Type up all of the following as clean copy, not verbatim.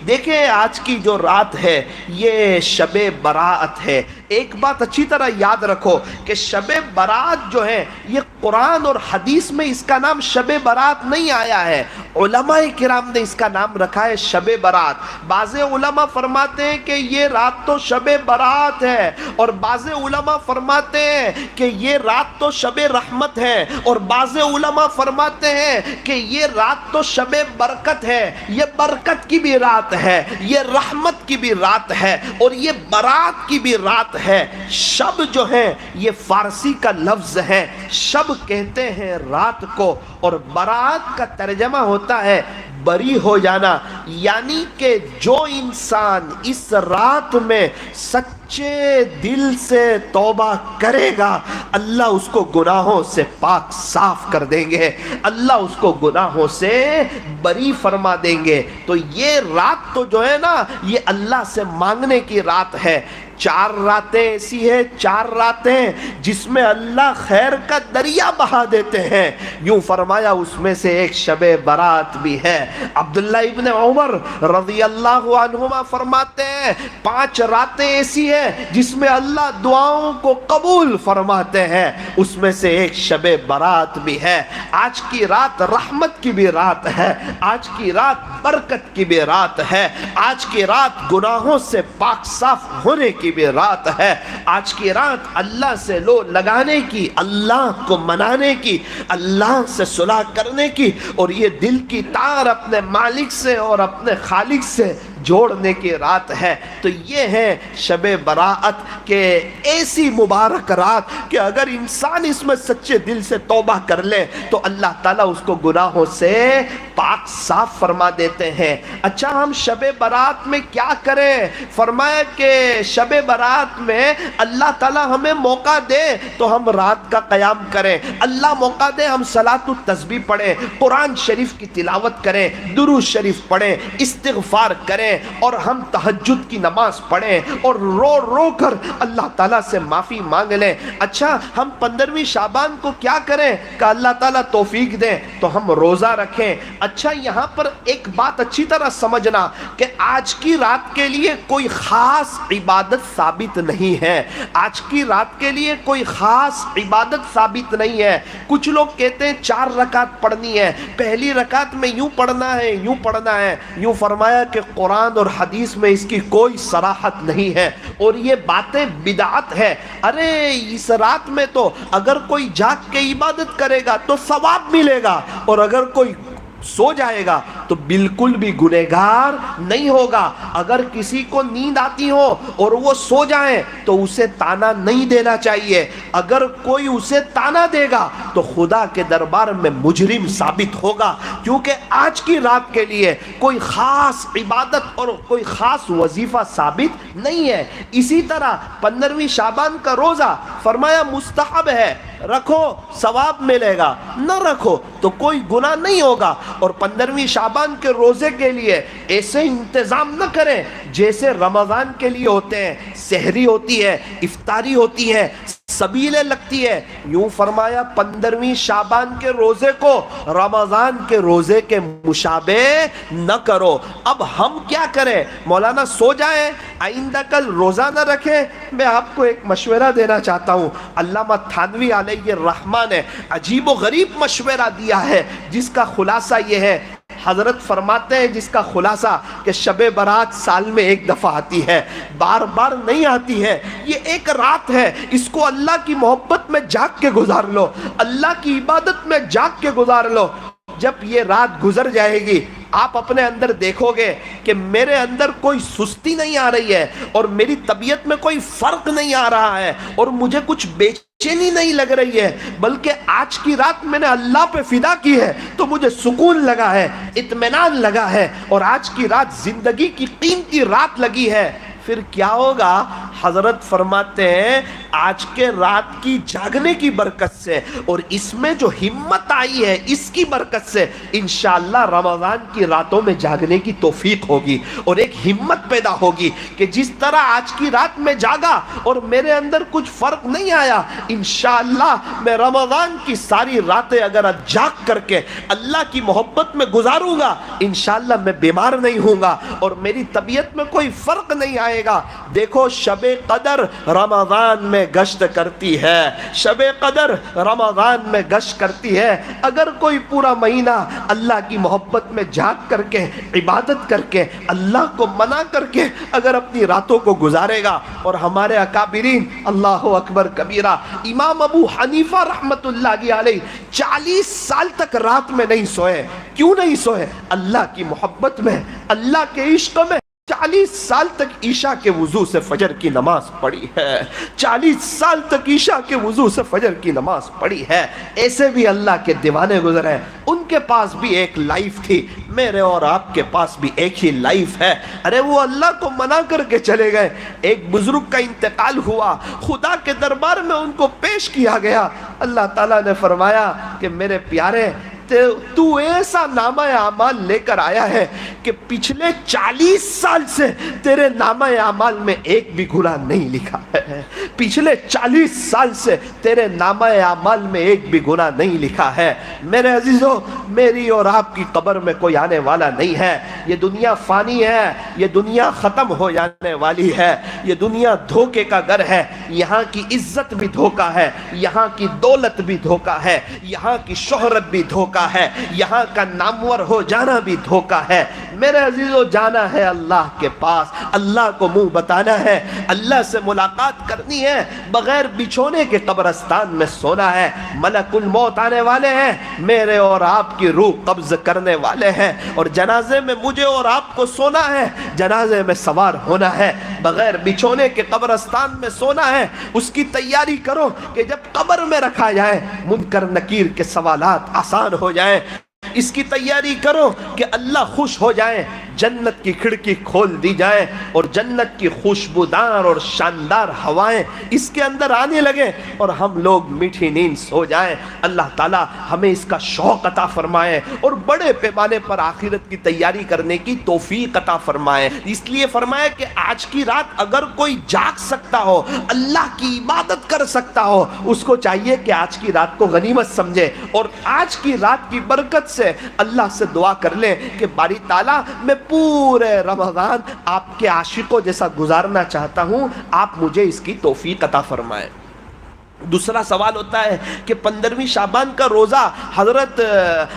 دیکھیں آج کی جو رات ہے یہ شب براءت ہے۔ ایک بات اچھی طرح یاد رکھو کہ شب برات جو ہے یہ قرآن اور حدیث میں اس کا نام شب برات نہیں آیا ہے، علماء کرام نے اس کا نام رکھا ہے شب برات۔ بعض علماء فرماتے ہیں کہ یہ رات تو شب برات ہے، اور بعض علماء فرماتے ہیں کہ یہ رات تو شب رحمت ہے، اور بعض علماء فرماتے ہیں کہ یہ رات تو شب برکت ہے۔ یہ برکت کی بھی رات ہے، یہ رحمت کی بھی رات ہے، اور یہ برات کی بھی رات ہے۔ شب جو ہے یہ فارسی کا لفظ ہے، شب کہتے ہیں رات کو، اور برات کا ترجمہ ہوتا ہے بری ہو جانا، یعنی کہ جو انسان اس رات میں سچے دل سے توبہ کرے گا اللہ اس کو گناہوں سے پاک صاف کر دیں گے، اللہ اس کو گناہوں سے بری فرما دیں گے۔ تو یہ رات تو جو ہے نا یہ اللہ سے مانگنے کی رات ہے۔ 4 راتیں ایسی ہیں، 4 راتیں جس میں اللہ خیر کا دریا بہا دیتے ہیں، یوں فرمایا اس میں سے ایک شب برات بھی ہے۔ عبداللہ ابن عمر رضی اللہ عنہما فرماتے ہیں 5 راتیں ایسی ہیں جس میں اللہ دعاؤں کو قبول فرماتے ہیں، اس میں سے ایک شب برات بھی ہے۔ آج کی رات رحمت کی بھی رات ہے، آج کی رات برکت کی بھی رات ہے، آج کی رات گناہوں سے پاک صاف ہونے کی بھی رات ہے، آج کی رات اللہ سے لو لگانے کی، اللہ کو منانے کی، اللہ سے صلح کرنے کی، اور یہ دل کی تار اپنے مالک سے اور اپنے خالق سے جوڑنے کی رات ہے۔ تو یہ ہے شب براءت کے ایسی مبارک رات کہ اگر انسان اس میں سچے دل سے توبہ کر لے تو اللہ تعالیٰ اس کو گناہوں سے پاک صاف فرما دیتے ہیں۔ اچھا ہم شب برات میں کیا کریں؟ فرمایا کہ شب برات میں اللہ تعالیٰ ہمیں موقع دے تو ہم رات کا قیام کریں، اللہ موقع دے ہم صلاۃ التسبیح پڑھیں، قرآن شریف کی تلاوت کریں، درود شریف پڑھیں، استغفار کریں، اور ہم تہجد کی نماز پڑھیں، اور رو رو کر اللہ تعالیٰ سے معافی مانگ لیں۔ اچھا ہم 15ویں شعبان کو کیا کریں کہ اللہ تعالیٰ توفیق دیں تو ہم روزہ رکھیں۔ اچھا یہاں پر ایک بات اچھی طرح سمجھنا کہ آج کی رات کے لیے کوئی خاص عبادت ثابت نہیں ہے، آج کی رات کے لیے کوئی خاص عبادت ثابت نہیں ہے۔ کچھ لوگ کہتے ہیں 4 رکعت پڑھنی ہے، پہلی رکعت میں یوں پڑھنا ہے یوں پڑھنا ہے، یوں فرمایا کہ قرآن اور حدیث میں اس کی کوئی صراحت نہیں ہے، اور یہ باتیں بدعت ہے۔ ارے اس رات میں تو اگر کوئی جاگ کے عبادت کرے گا تو ثواب ملے گا، اور اگر کوئی سو جائے گا تو بالکل بھی گنہگار نہیں ہوگا۔ اگر کسی کو نیند آتی ہو اور وہ سو جائیں تو اسے تانا نہیں دینا چاہیے، اگر کوئی اسے تانا دے گا تو خدا کے دربار میں مجرم ثابت ہوگا، کیونکہ آج کی رات کے لیے کوئی خاص عبادت اور کوئی خاص وظیفہ ثابت نہیں ہے۔ اسی طرح 15ویں شعبان کا روزہ فرمایا مستحب ہے، رکھو ثواب ملے گا، نہ رکھو تو کوئی گناہ نہیں ہوگا۔ اور 15ویں شعبان کے روزے کے لیے ایسے انتظام نہ کریں جیسے رمضان کے لیے ہوتے ہیں، سحری ہوتی ہے، افطاری ہوتی ہے، سبیلیں لگتی ہے۔ یوں فرمایا 15ویں شعبان کے روزے کو رمضان کے روزے کے مشابہ نہ کرو۔ اب ہم کیا کریں؟ مولانا سو جائیں، آئندہ کل روزہ نہ رکھیں؟ میں آپ کو ایک مشورہ دینا چاہتا ہوں، علامہ تھانوی علیہ الرحمہ نے عجیب و غریب مشورہ دیا ہے جس کا خلاصہ یہ ہے۔ حضرت فرماتے ہیں جس کا خلاصہ کہ شب برات سال میں ایک دفعہ آتی ہے، بار بار نہیں آتی ہے، یہ ایک رات ہے، اس کو اللہ کی محبت میں جاگ کے گزار لو، اللہ کی عبادت میں جاگ کے گزار لو۔ جب یہ رات گزر جائے گی آپ اپنے اندر دیکھو گے کہ میرے اندر کوئی سستی نہیں آ رہی ہے، اور میری طبیعت میں کوئی فرق نہیں آ رہا ہے، اور مجھے کچھ بےچینی نہیں لگ رہی ہے، بلکہ آج کی رات میں نے اللہ پہ فدا کی ہے تو مجھے سکون لگا ہے، اطمینان لگا ہے، اور آج کی رات زندگی کی قیمتی رات لگی ہے۔ پھر کیا ہوگا؟ حضرت فرماتے ہیں آج کے رات کی جاگنے کی برکت سے اور اس میں جو ہمت آئی ہے اس کی برکت سے انشاءاللہ رمضان کی راتوں میں جاگنے کی توفیق ہوگی اور ایک ہمت پیدا ہوگی کہ جس طرح آج کی رات میں جاگا اور میرے اندر کچھ فرق نہیں آیا، انشاءاللہ میں رمضان کی ساری راتیں اگر جاگ کر کے اللہ کی محبت میں گزاروں گا انشاءاللہ میں بیمار نہیں ہوں گا اور میری طبیعت میں کوئی فرق نہیں آئے گا۔ دیکھو شب قدر رمضان میں گشت کرتی ہے، شب قدر رمضان میں گشت کرتی ہے۔ اگر کوئی پورا مہینہ اللہ کی محبت میں جاگ کر کے عبادت کر کے اللہ کو منا کر کے اگر اپنی راتوں کو گزارے گا، اور ہمارے اکابرین اللہ اکبر کبیرہ امام ابو حنیفہ رحمت اللہ علیہ 40 سال تک رات میں نہیں سوئے۔ کیوں نہیں سوئے؟ اللہ کی محبت میں، اللہ کے عشق میں 40 سال تک عشاء کے وضو سے فجر کی نماز پڑھی ہے، 40 سال تک عشاء کے وضو سے فجر کی نماز پڑھی ہے۔ ایسے بھی اللہ کے دیوانے گزرے، ان کے پاس بھی ایک لائف تھی، میرے اور آپ کے پاس بھی ایک ہی لائف ہے۔ ارے وہ اللہ کو منا کر کے چلے گئے، ایک بزرگ کا انتقال ہوا، خدا کے دربار میں ان کو پیش کیا گیا، اللہ تعالیٰ نے فرمایا کہ میرے پیارے تو ایسا نامہ اعمال لے کر آیا ہے کہ پچھلے 40 سال سے تیرے نامہ اعمال میں ایک بھی گناہ نہیں لکھا ہے، پچھلے 40 سال سے تیرے نامہ اعمال میں ایک بھی گناہ نہیں لکھا ہے۔ میرے عزیزو، میری اور آپ کی قبر میں کوئی آنے والا نہیں ہے، یہ دنیا فانی ہے، یہ دنیا ختم ہو جانے والی ہے، یہ دنیا دھوکے کا گھر ہے، یہاں کی عزت بھی دھوکا ہے، یہاں کی دولت بھی دھوکا ہے، یہاں کی شہرت بھی دھوکا ہے، یہاں کا نامور ہو جانا بھی دھوکا ہے۔ میرے عزیزو، جانا ہے اللہ کے پاس، اللہ کو منہ بتانا ہے، اللہ سے ملاقات کرنی ہے، بغیر بچھونے کے قبرستان میں سونا ہے، ملک الموت آنے والے ہیں، میرے اور آپ کی روح قبض کرنے والے ہیں، اور جنازے میں مجھے اور آپ کو سونا ہے، جنازے میں سوار ہونا ہے، بغیر بچھونے کے قبرستان میں سونا ہے۔ اس کی تیاری کرو کہ جب قبر میں رکھا جائے منکر نکیر کے سوالات آسان ہو جائیں، اس کی تیاری کرو کہ اللہ خوش ہو جائے، جنت کی کھڑکی کھول دی جائے اور جنت کی خوشبودار اور شاندار ہوائیں اس کے اندر آنے لگے اور ہم لوگ میٹھی نیند سو جائیں۔ اللہ تعالی ہمیں اس کا شوق عطا فرمائے اور بڑے پیمانے پر آخرت کی تیاری کرنے کی توفیق عطا فرمائے۔ اس لیے فرمایا کہ آج کی رات اگر کوئی جاگ سکتا ہو، اللہ کی عبادت کر سکتا ہو، اس کو چاہیے کہ آج کی رات کو غنیمت سمجھے اور آج کی رات کی برکت سے اللہ سے دعا کر لیں کہ باری تعالیٰ میں پورے رمضان آپ کے عاشقوں جیسا گزارنا چاہتا ہوں، آپ مجھے اس کی توفیق عطا فرمائیں۔ دوسرا سوال ہوتا ہے کہ 15ویں شعبان کا روزہ حضرت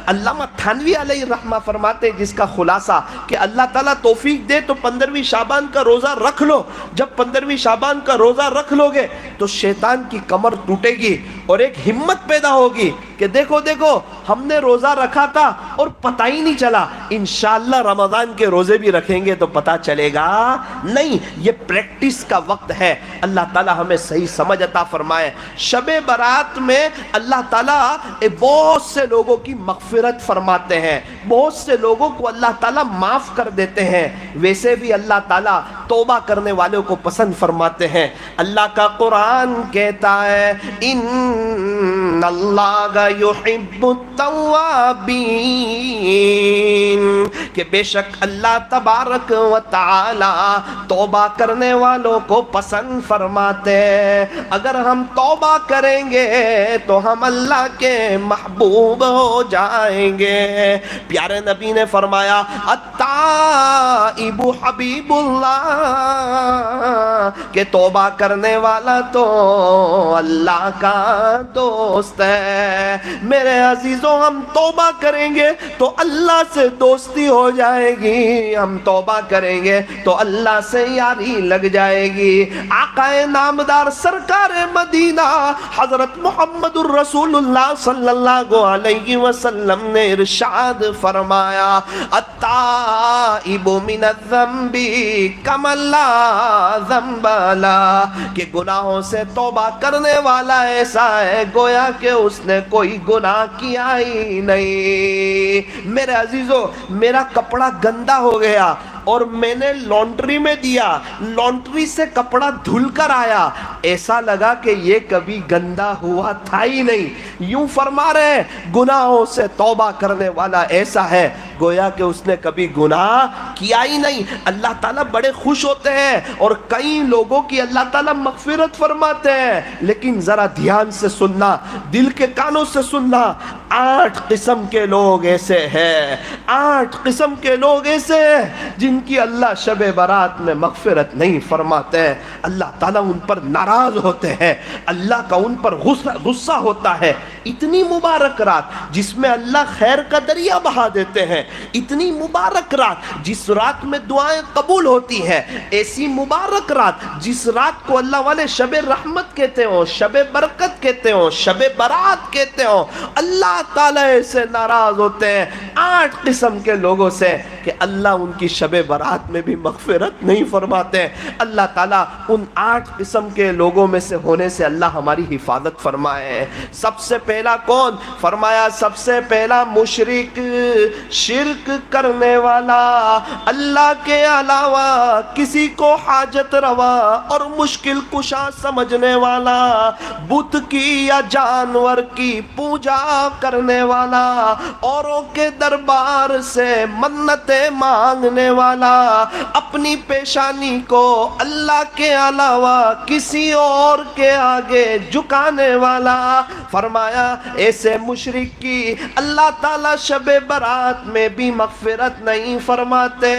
علامہ تھانوی علیہ الرحمہ فرماتے ہیں جس کا خلاصہ کہ اللہ تعالیٰ توفیق دے تو 15ویں شعبان کا روزہ رکھ لو۔ جب 15ویں شعبان کا روزہ رکھ لو گے تو شیطان کی کمر ٹوٹے گی اور ایک ہمت پیدا ہوگی کہ دیکھو دیکھو ہم نے روزہ رکھا تھا اور پتہ ہی نہیں چلا، انشاءاللہ رمضان کے روزے بھی رکھیں گے تو پتہ چلے گا نہیں۔ یہ پریکٹس کا وقت ہے۔ اللہ تعالیٰ ہمیں صحیح سمجھ عطا فرمائے۔ شب برات میں اللہ تعالیٰ بہت سے لوگوں کی مغفرت فرماتے ہیں، بہت سے لوگوں کو اللہ تعالیٰ معاف کر دیتے ہیں، ویسے بھی اللہ تعالیٰ توبہ کرنے والوں کو پسند فرماتے ہیں۔ اللہ کا قرآن کہتا ہے ان اللہ یحب التوابین، کہ بے شک اللہ تبارک و تعالی توبہ کرنے والوں کو پسند فرماتے ہیں۔ اگر ہم توبہ کریں گے تو ہم اللہ کے محبوب ہو جائیں گے۔ پیارے نبی نے فرمایا التائب حبیب اللہ، کہ توبہ کرنے والا تو اللہ کا دوست ہے۔ میرے عزیزوں، ہم توبہ کریں گے تو اللہ سے دوستی ہو جائے گی، ہم توبہ کریں گے تو اللہ سے یاری لگ جائے گی۔ آقا نامدار سرکار مدینہ حضرت محمد الرسول اللہ صلی اللہ علیہ وسلم نے ارشاد فرمایا التائب من الذنب کمن لا ذنب لہ، کہ گناہوں سے توبہ کرنے والا ایسا ہے گویا کہ اس نے کوئی گناہ کیا ہی نہیں۔ میرے عزیزو، میرا کپڑا گندا ہو گیا، اور میں نے لانڈری میں دیا، لانڈری سے کپڑا دھل کر آیا، ایسا لگا کہ یہ کبھی گندا ہوا تھا ہی نہیں۔ یوں فرما رہے ہیں گناہوں سے توبہ کرنے والا ایسا ہے گویا کہ اس نے کبھی گناہ کیا ہی نہیں۔ اللہ تعالیٰ بڑے خوش ہوتے ہیں اور کئی لوگوں کی اللہ تعالیٰ مغفرت فرماتے ہیں، لیکن ذرا دھیان سے سننا، دل کے کانوں سے سننا، 8 قسم کے لوگ ایسے ہیں، 8 قسم کے لوگ ایسے ہیں جن کی اللہ شب برات میں مغفرت نہیں فرماتے ہیں۔ اللہ تعالیٰ ان پر ناراض ہوتے ہیں، اللہ کا ان پر غصہ ہوتا ہے۔ اتنی مبارک رات جس میں اللہ خیر کا دریا بہا دیتے ہیں، اتنی مبارک رات جس رات میں دعائیں قبول ہوتی ہیں، ایسی مبارک رات جس رات کو اللہ والے شب رحمت کہتے ہوں، شب برکت کہتے ہوں، شب برات کہتے ہوں، اللہ تعالیٰ سے ناراض ہوتے ہیں 8 قسم کے لوگوں سے کہ اللہ ان کی شب برات میں بھی مغفرت نہیں فرماتے ہیں۔ اللہ تعالیٰ ان 8 قسم کے لوگوں میں سے ہونے سے اللہ ہماری حفاظت فرمائے۔ سب سے پہلا کون؟ فرمایا سب سے پہلا مشرک، شرک کرنے والا، اللہ کے علاوہ کسی کو حاجت روا اور مشکل کشا سمجھنے والا، بت کی یا جانور کی پوجا کرنے والا، اوروں کے دربار سے منتیں مانگنے والا، اپنی پیشانی کو اللہ کے علاوہ کسی اور کے آگے جھکانے والا۔ فرمایا ایسے مشرک کی اللہ تعالیٰ شب برات میں بھی مغفرت نہیں فرماتے۔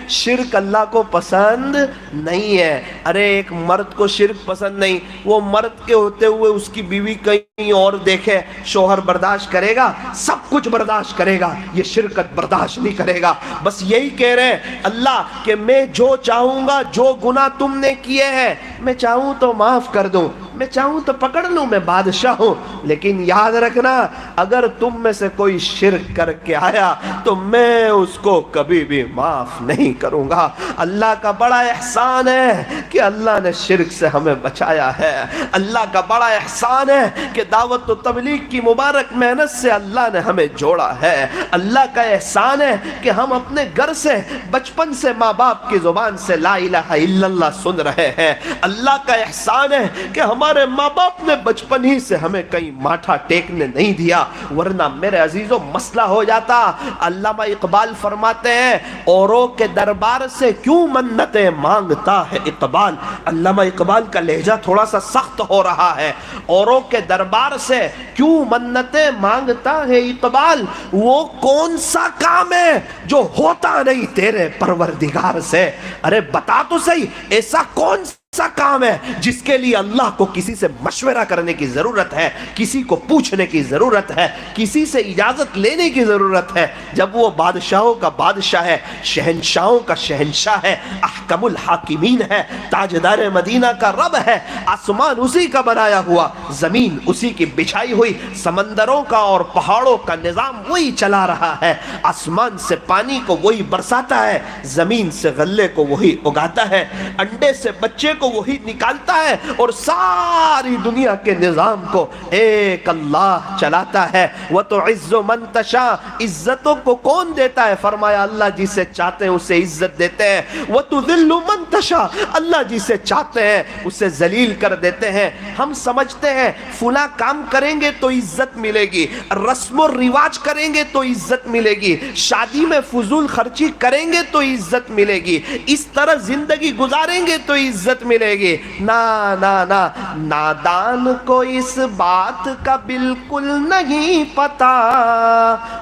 شرک اللہ کو پسند نہیں ہے۔ ارے ایک مرد کو شرک پسند نہیں، وہ مرد کے ہوتے ہوئے اس کی بیوی کہیں اور دیکھے، شوہر برداشت کرے گا؟ سب کچھ برداشت کرے گا، یہ شرکت برداشت نہیں کرے گا۔ بس یہی کہہ رہے ہیں اللہ کہ میں جو چاہوں گا، جو گناہ تم نے کیے ہیں میں چاہوں تو معاف کر دوں، میں چاہوں تو پکڑ لوں، میں بادشاہ ہوں، لیکن یاد رکھنا اگر تم میں سے کوئی شرک کر کے آیا تو میں اس کو کبھی بھی معاف نہیں کروں گا۔ اللہ کا بڑا احسان ہے کہ اللہ نے شرک سے ہمیں بچایا ہے۔ اللہ کا بڑا احسان ہے کہ دعوت و تبلیغ کی مبارک محنت سے اللہ نے ہمیں جوڑا ہے۔ اللہ کا احسان ہے کہ ہم اپنے گھر سے بچپن سے ماں باپ کی زبان سے لا الہ الا اللہ سن رہے ہیں۔ اللہ کا احسان ہے کہ ہمارے ماں باپ نے بچپن ہی سے ہمیں کہیں ماتھا ٹیکنے نہیں دیا، ورنہ میرے عزیزوں مسئلہ ہو جاتا۔ علامہ اقبال فرماتے ہیں اوروں کے دربار سے کیوں منتیں مانگتا ہے اقبال۔ علامہ اقبال کا لہجہ تھوڑا سا سخت ہو رہا ہے۔ اوروں کے دربار سے کیوں منتیں مانگتا ہے اقبال، وہ کون سا کام ہے جو ہوتا نہیں تیرے پروردگار سے؟ ارے بتا تو صحیح، ایسا کون سا کام ہے جس کے لیے اللہ کو کسی سے مشورہ کرنے کی ضرورت ہے، کسی کو پوچھنے کی ضرورت ہے، کسی سے اجازت لینے کی ضرورت ہے، جب وہ بادشاہوں کا بادشاہ ہے، شہنشاہوں کا شہنشاہ ہے، احکم الحاکمین ہے، تاجدار مدینہ کا رب ہے، آسمان اسی کا بنایا ہوا، زمین اسی کی بچھائی ہوئی، سمندروں کا اور پہاڑوں کا نظام وہی چلا رہا ہے، آسمان سے پانی کو وہی برساتا ہے، زمین سے غلے کو وہی اگاتا ہے، انڈے سے بچے کو وہی نکالتا ہے، اور ساری دنیا کے نظام کو ایک اللہ چلاتا ہے۔ وَتُعِزُّ مَن تَشَاءُ، عزتوں کو کون دیتا ہے؟ فرمایا اللہ جسے چاہتے ہیں اسے عزت دیتے ہیں۔ وَتُذِلُّ مَن تَشَاءُ، اللہ جسے چاہتے ہیں اسے ذلیل کر دیتے ہیں۔ ہم سمجھتے ہیں فلاں کام کریں گے تو عزت ملے گی، رسم و رواج کریں گے تو عزت ملے گی، شادی میں فضول خرچی کریں گے تو عزت ملے گی، اس طرح زندگی گزاریں گے تو عزت ملے گی۔ نا نا نا، نادان کو اس بات کا بالکل نہیں پتا۔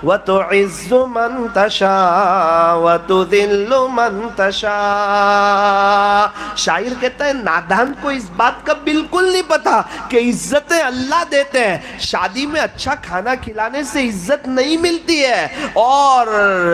وَتُعِزُّ مَن تَشَاءُ وَتُذِلُّ مَن تَشَاءُ، شاعر کہتا ہے نادان کو اس بات کا بالکل نہیں پتا کہ عزتیں اللہ دیتے ہیں۔ شادی میں اچھا کھانا کھلانے سے عزت نہیں ملتی ہے، اور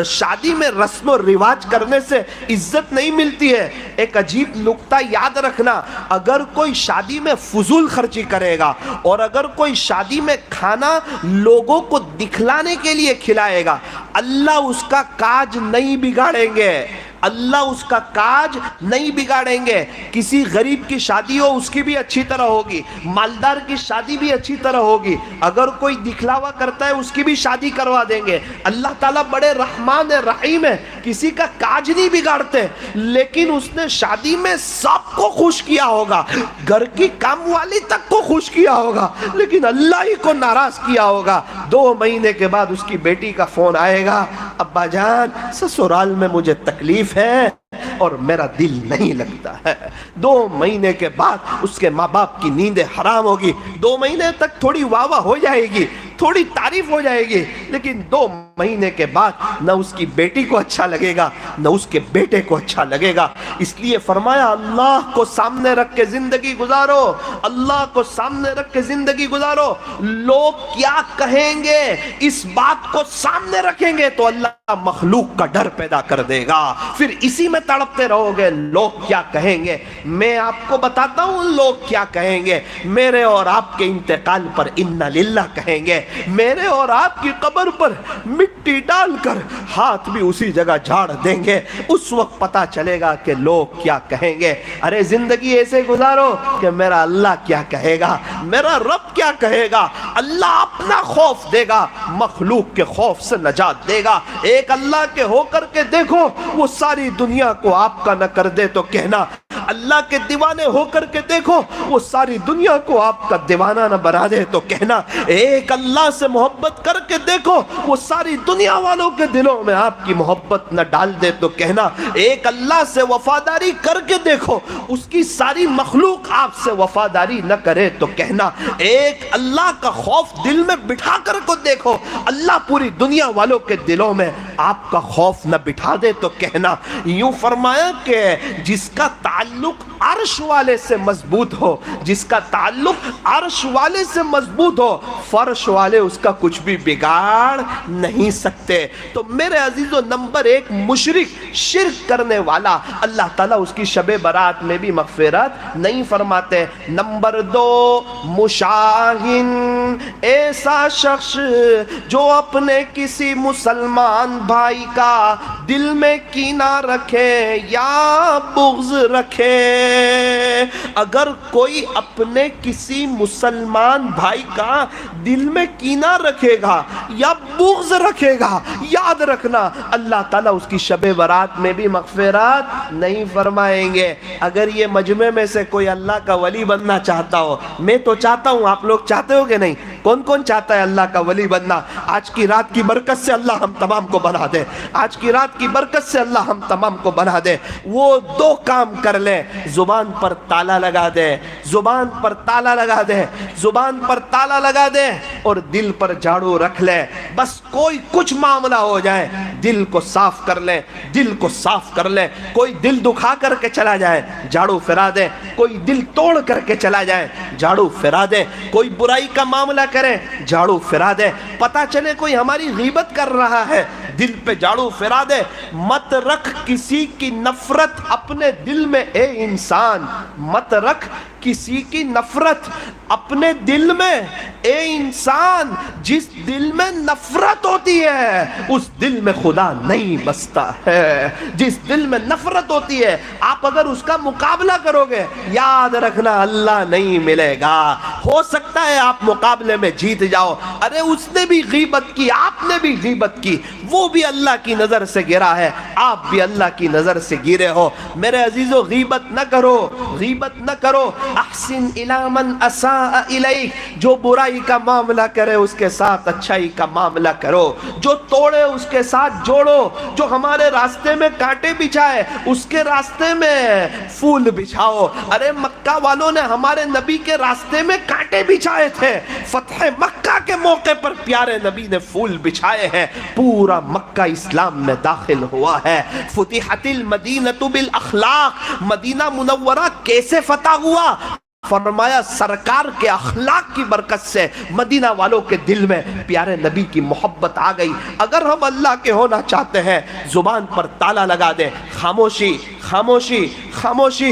شادی میں رسم و رواج کرنے سے عزت نہیں ملتی ہے۔ ایک عجیب نکتہ یاد رکھنا، اگر کوئی شادی میں فضول خرچی کرے گا اور اگر کوئی شادی میں کھانا لوگوں کو دکھلانے کے لیے کھلائے گا، اللہ اس کا کاج نہیں بگاڑیں گے، اللہ اس کا کاج نہیں بگاڑیں گے. کسی غریب کی شادی ہو اس کی بھی اچھی طرح ہوگی, مالدار کی شادی بھی اچھی طرح ہوگی, اگر کوئی دکھلاوا کرتا ہے اس کی بھی شادی کروا دیں گے. اللہ تعالیٰ بڑے رحمان رحیم ہے, کسی کا کاج نہیں بگاڑتے, لیکن اس نے شادی میں سب کو خوش کیا ہوگا, گھر کی کام والی تک کو خوش کیا ہوگا, لیکن اللہ ہی کو ناراض کیا ہوگا. 2 مہینے کے بعد اس کی بیٹی کا فون آئے گا, ابا جان سسرال میں مجھے تکلیف ہے اور میرا دل نہیں لگتا ہے. 2 مہینے کے بعد اس کے ماں باپ کی نیندیں حرام ہوگی. 2 مہینے تک تھوڑی واہ واہ ہو جائے گی, تھوڑی تعریف ہو جائے گی, لیکن 2 مہینے کے بعد نہ اس کی بیٹی کو اچھا لگے گا نہ اس کے بیٹے کو اچھا لگے گا. اس لیے فرمایا اللہ کو سامنے رکھ کے زندگی گزارو, اللہ کو سامنے رکھ کے زندگی گزارو. لوگ کیا کہیں گے اس بات کو سامنے رکھیں گے تو اللہ مخلوق کا ڈر پیدا کر دے گا, پھر اسی میں تڑپتے رہو گے لوگ کیا کہیں گے. میں آپ کو بتاتا ہوں لوگ کیا کہیں گے. میرے اور آپ کے انتقال پر انا للہ کہیں گے, میرے اور آپ کی قبر پر مٹی ڈال کر ہاتھ بھی اسی جگہ جھاڑ دیں گے. اس وقت پتا چلے گا کہ لوگ کیا کہیں گے. ارے زندگی ایسے گزارو کہ میرا اللہ کیا کہے گا, میرا رب کیا کہے گا. اللہ اپنا خوف دے گا, مخلوق کے خوف سے نجات دے گا. ایک اللہ کے ہو کر کے دیکھو, وہ ساری دنیا کو آپ کا نہ کر دے تو کہنا. اللہ کے دیوانے ہو کر کے دیکھو, وہ ساری دنیا کو آپ کا دیوانہ نہ بنا دے تو کہنا. ایک اللہ سے محبت کر کے دیکھو, وہ ساری دنیا والوں کے دلوں میں آپ کی محبت نہ ڈال دے تو کہنا. ایک اللہ سے وفاداری کر کے دیکھو, اس کی ساری مخلوق آپ سے وفاداری نہ کرے تو کہنا. ایک اللہ کا خوف دل میں بٹھا کر کو دیکھو, اللہ پوری دنیا والوں کے دلوں میں آپ کا خوف نہ بٹھا دے تو کہنا. یوں فرمایا کہ جس کا تعلق عرش والے سے مضبوط ہو, جس کا تعلق عرش والے سے مضبوط ہو, فرش والے اس کا کچھ بھی بگاڑ نہیں سکتے. تو میرے عزیزو, نمبر 1 مشرک, شرک کرنے والا, اللہ تعالیٰ اس کی شب برات میں بھی مغفرت نہیں فرماتے. نمبر 2 مشاہن, ایسا شخص جو اپنے کسی مسلمان بھائی کا دل میں کینہ رکھے یا بغض رکھے. اگر کوئی اپنے کسی مسلمان بھائی کا دل میں کینہ رکھے گا یا بغض رکھے گا, یاد رکھنا اللہ تعالیٰ اس کی شب برات میں بھی مغفرت نہیں فرمائیں گے. اگر یہ مجمع میں سے کوئی اللہ کا ولی بننا چاہتا ہو, میں تو چاہتا ہوں, آپ لوگ چاہتے ہو کہ نہیں؟ کون کون چاہتا ہے اللہ کا ولی بننا؟ آج کی رات کی برکت سے اللہ ہم تمام کو بنا دے, آج کی رات کی برکت سے اللہ ہم تمام کو بنا دے. وہ 2 کام کر لے, زبان پر تالا لگا دے, زبان پر تالا لگا دے, زبان پر تالا لگا دے اور دل پر جھاڑو رکھ لے. بس کوئی کچھ معاملہ ہو جائے, دل کو صاف کر لے, دل کو صاف کر لے. کوئی دل دکھا کر کے چلا جائے, جھاڑو پھرا دے. کوئی دل توڑ کر کے چلا جائے, جھاڑو پھرا دے. کوئی برائی کا معاملہ کرے, جھاڑو پھرا دے. پتہ چلے کوئی ہماری غیبت کر رہا ہے, دل پہ جھاڑو پھرا دے. مت رکھ کسی کی نفرت اپنے دل میں, اے انسان مت رکھ کسی کی نفرت اپنے دل میں. اے انسان, جس دل میں نفرت ہوتی ہے اس دل میں خدا نہیں بستا ہے. جس دل میں نفرت ہوتی ہے, آپ اگر اس کا مقابلہ کرو گے, یاد رکھنا اللہ نہیں ملے گا. ہو سکتا ہے آپ مقابلے میں جیت جاؤ, ارے اس نے بھی غیبت کی, آپ نے بھی غیبت کی, وہ بھی اللہ کی نظر سے گرا ہے, آپ بھی اللہ کی نظر سے گرے ہو. میرے عزیزو, غیبت نہ کرو, غیبت نہ کرو. احسن الی من اساء الیک, جو برائی کا معاملہ کرے اس کے ساتھ اچھائی کا معاملہ کرو, جو توڑے اس کے ساتھ جوڑو, جو ہمارے راستے میں کانٹے بچھائے اس کے راستے میں پھول بچھاؤ. ارے مکہ والوں نے ہمارے نبی کے راستے میں کانٹے بچھائے تھے, فتح مکہ کے موقع پر پیارے نبی نے پھول بچھائے ہیں. پورا مکہ اسلام میں داخل ہوا ہے. فتحت المدینہ بالاخلاق, مدینہ منورہ کیسے فتح ہوا؟ فرمایا سرکار کے اخلاق کی برکت سے مدینہ والوں کے دل میں پیارے نبی کی محبت آ گئی. اگر ہم اللہ کے ہونا چاہتے ہیں, زبان پر تالا لگا دیں, خاموشی خاموشی خاموشی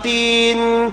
3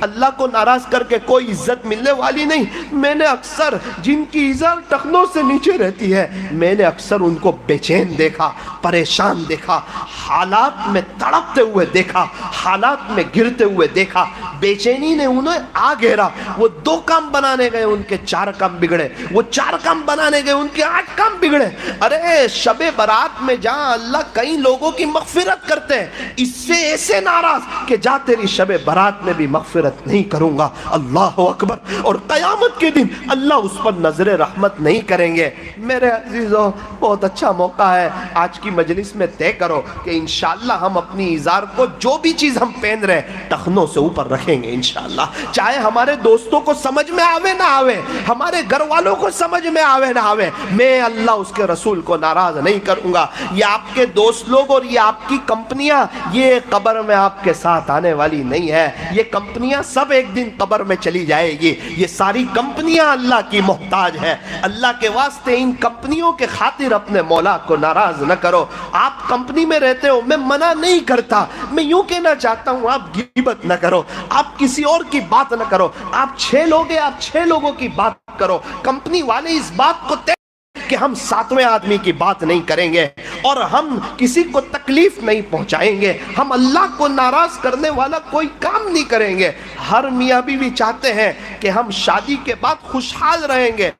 اللہ کو ناراض کر کے کوئی عزت ملنے والی نہیں۔ میں نے اکثر جن کی ازار ٹخنوں سے نیچے رہتی ہے، میں نے اکثر ان کو بے چین دیکھا، پریشان دیکھا، حالات میں تڑپتے ہوئے دیکھا، حالات میں گرتے ہوئے دیکھا۔ بے چینی نے انہیں آ گھیرا، وہ 2 کام بنانے گئے، ان کے 4 کام بگڑے، وہ 4 کام بنانے گئے، ان کے 8 کام بگڑے۔ ارے شب برات میں جہاں اللہ کئی لوگوں کی مغفرت کرتے ہیں، اس سے ایسے ناراض کہ جا تیری شب برات میں بھی مغفرت نہیں کروں گا۔ اللہ اکبر۔ اور قیامت کے دن اللہ اس پر نظر رحمت نہیں کریں گے۔ میرے عزیزوں، بہت اچھا موقع ہے، آج کی مجلس میں طے کرو کہ انشاءاللہ ہم اپنی ازار کو، جو بھی چیز ہم پہن رہے ہیں، ٹخنوں سے اوپر رکھیں گے انشاءاللہ۔ چاہے ہمارے دوستوں کو سمجھ میں آوے نہ آوے، ہمارے گھر والوں کو سمجھ میں آوے نہ آوے، میں اللہ اس کے رسول کو ناراض نہیں کروں گا۔ یہ آپ کے دوست لوگ اور یہ آپ کی کمپنیاں، یہ قبر میں آپ کے ساتھ آنے والی نہیں ہے۔ یہ کمپنیاں سب ایک دن قبر میں چلی جائے گی۔ یہ ساری کمپنیاں اللہ کی محتاج ہے۔ اللہ کے واسطے ان کمپنیوں کے خاطر اپنے مولا کو ناراض نہ کرو۔ آپ کمپنی میں رہتے ہو، میں منع نہیں کرتا، میں یوں کہنا چاہتا ہوں آپ غیبت نہ کرو، آپ کسی اور کی بات نہ کرو۔ آپ 6 لوگ ہیں، آپ 6 لوگوں کی بات کرو۔ کمپنی والے اس بات کو طے کہ ہم 7ویں آدمی کی بات نہیں کریں گے اور ہم کسی کو تکلیف نہیں پہنچائیں گے، ہم اللہ کو ناراض کرنے والا کوئی کام نہیں کریں گے۔ ہر میاں بیوی چاہتے ہیں کہ ہم شادی کے بعد خوشحال رہیں گے۔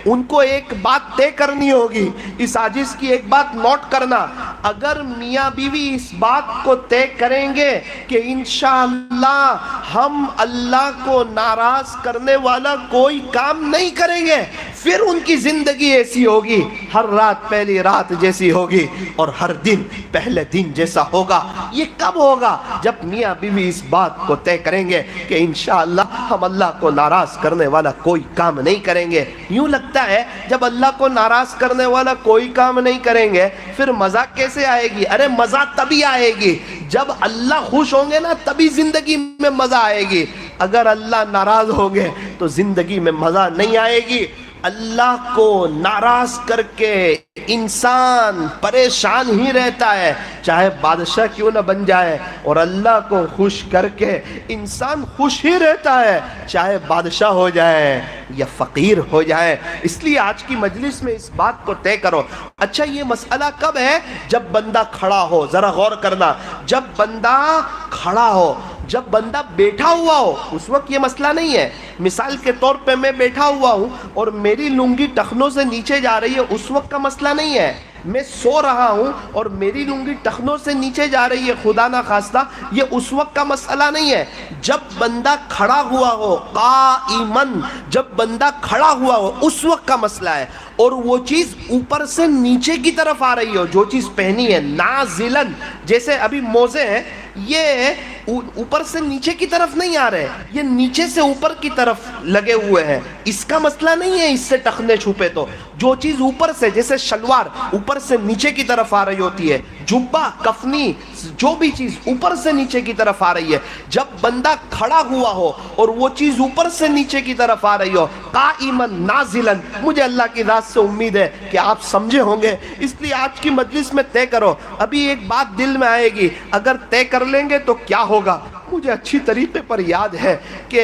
ان کو ایک بات طے کرنی ہوگی، اس عاجز کی ایک بات نوٹ کرنا، اگر میاں بیوی اس بات کو طے کریں گے کہ انشاءاللہ ہم اللہ کو ناراض کرنے والا کوئی کام نہیں کریں گے، پھر ان کی زندگی ایسی ہوگی، ہر رات پہلی رات جیسی ہوگی اور ہر دن پہلے دن جیسا ہوگا۔ یہ کب ہوگا؟ جب میاں بیوی اس بات کو طے کریں گے کہ انشاءاللہ ہم اللہ کو ناراض کرنے والا کوئی کام نہیں کریں گے۔ یوں لگتا ہے جب اللہ کو ناراض کرنے والا کوئی کام نہیں کریں گے پھر مزہ کیسے آئے گی؟ ارے مزہ تبھی آئے گی جب اللہ خوش ہوں گے نا، تبھی زندگی میں مزہ آئے گی۔ اگر اللہ ناراض ہوں گے تو زندگی میں مزہ نہیں آئے گی۔ اللہ کو ناراض کر کے انسان پریشان ہی رہتا ہے، چاہے بادشاہ کیوں نہ بن جائے، اور اللہ کو خوش کر کے انسان خوش ہی رہتا ہے، چاہے بادشاہ ہو جائے یا فقیر ہو جائے۔ اس لیے آج کی مجلس میں اس بات کو طے کرو۔ اچھا یہ مسئلہ کب ہے؟ جب بندہ کھڑا ہو۔ ذرا غور کرنا، جب بندہ کھڑا ہو، جب بندہ بیٹھا ہوا ہو اس وقت یہ مسئلہ نہیں ہے۔ مثال کے طور پہ میں بیٹھا ہوا ہوں اور میری لنگی ٹخنوں سے نیچے جا رہی ہے، اس وقت کا مسئلہ نہیں ہے۔ میں سو رہا ہوں اور میری لنگی ٹخنوں سے نیچے جا رہی ہے، خدا نہ خواستہ، یہ اس وقت کا مسئلہ نہیں ہے۔ جب بندہ کھڑا ہوا ہو، قائمن، جب بندہ کھڑا ہوا ہو اس وقت کا مسئلہ ہے، اور وہ چیز اوپر سے نیچے کی طرف آ رہی ہو، جو چیز پہنی ہے نازلن، جیسے ابھی موزے ہیں، یہ اوپر سے نیچے کی طرف نہیں آ رہے، یہ نیچے سے اوپر کی طرف لگے ہوئے ہیں، اس کا مسئلہ نہیں ہے اس سے ٹخنے چھپے۔ تو جو چیز اوپر سے، جیسے شلوار اوپر سے نیچے کی طرف آ رہی ہوتی ہے، جبہ، کفنی، جو بھی چیز اوپر سے نیچے کی طرف آ رہی ہے، جب بندہ کھڑا ہوا ہو اور وہ چیز اوپر سے نیچے کی طرف آ رہی ہو، قائمن نازلن، مجھے اللہ کی ذات سے امید ہے کہ آپ سمجھے ہوں گے۔ اس لیے آج کی مجلس میں طے کرو۔ ابھی ایک بات دل میں آئے گی، اگر طے کر لیں گے تو کیا ہوگا؟ مجھے اچھی طریقے پر یاد ہے کہ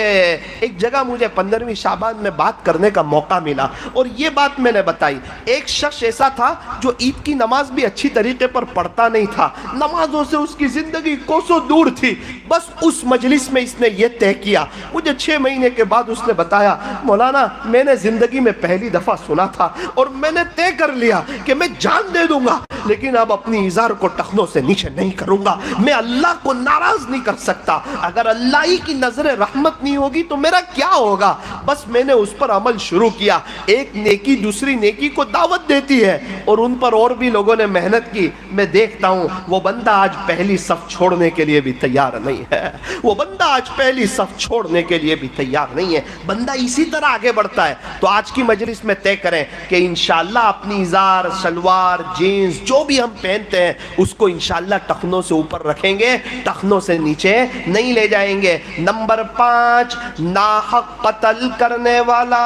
ایک جگہ مجھے 15ویں شعبان میں بات کرنے کا موقع ملا اور یہ بات میں نے بتائی۔ ایک شخص ایسا تھا جو عید کی نماز بھی اچھی طریقے پر پڑھتا نہیں تھا، نمازوں سے اس کی زندگی کوسوں دور تھی۔ بس اس مجلس میں اس نے یہ طے کیا، مجھے 6 مہینے کے بعد اس نے بتایا، مولانا میں نے زندگی میں پہلی دفعہ سنا تھا اور میں نے طے کر لیا کہ میں جان دے دوں گا لیکن اب اپنی ازار کو ٹخنوں سے نیچے نہیں کروں گا، میں اللہ کو ناراض نہیں کر سکتا۔ اگر اللہ ہی کی نظر رحمت نہیں ہوگی تو میرا کیا ہوگا؟ بس میں نے اس پر عمل شروع کیا۔ ایک نیکی دوسری نیکی کو دعوت دیتی ہے اور ان پر اور بھی لوگوں نے محنت کی۔ میں دیکھتا ہوں وہ بندہ آج پہلی صف چھوڑنے کے لیے بھی تیار نہیں ہے، وہ بندہ آج پہلی صف چھوڑنے کے لیے بھی تیار نہیں ہے، بندہ اسی طرح آگے بڑھتا ہے۔ تو آج کی مجلس میں طے کریں کہ انشاءاللہ اپنی ازار، شلوار، جینز جو بھی ہم پہنتے ہیں اس کو انشاءاللہ ٹخنوں سے اوپر رکھیں گے، ٹخنوں سے نیچے نہیں لے جائیں گے۔ نمبر 5، ناحق قتل کرنے والا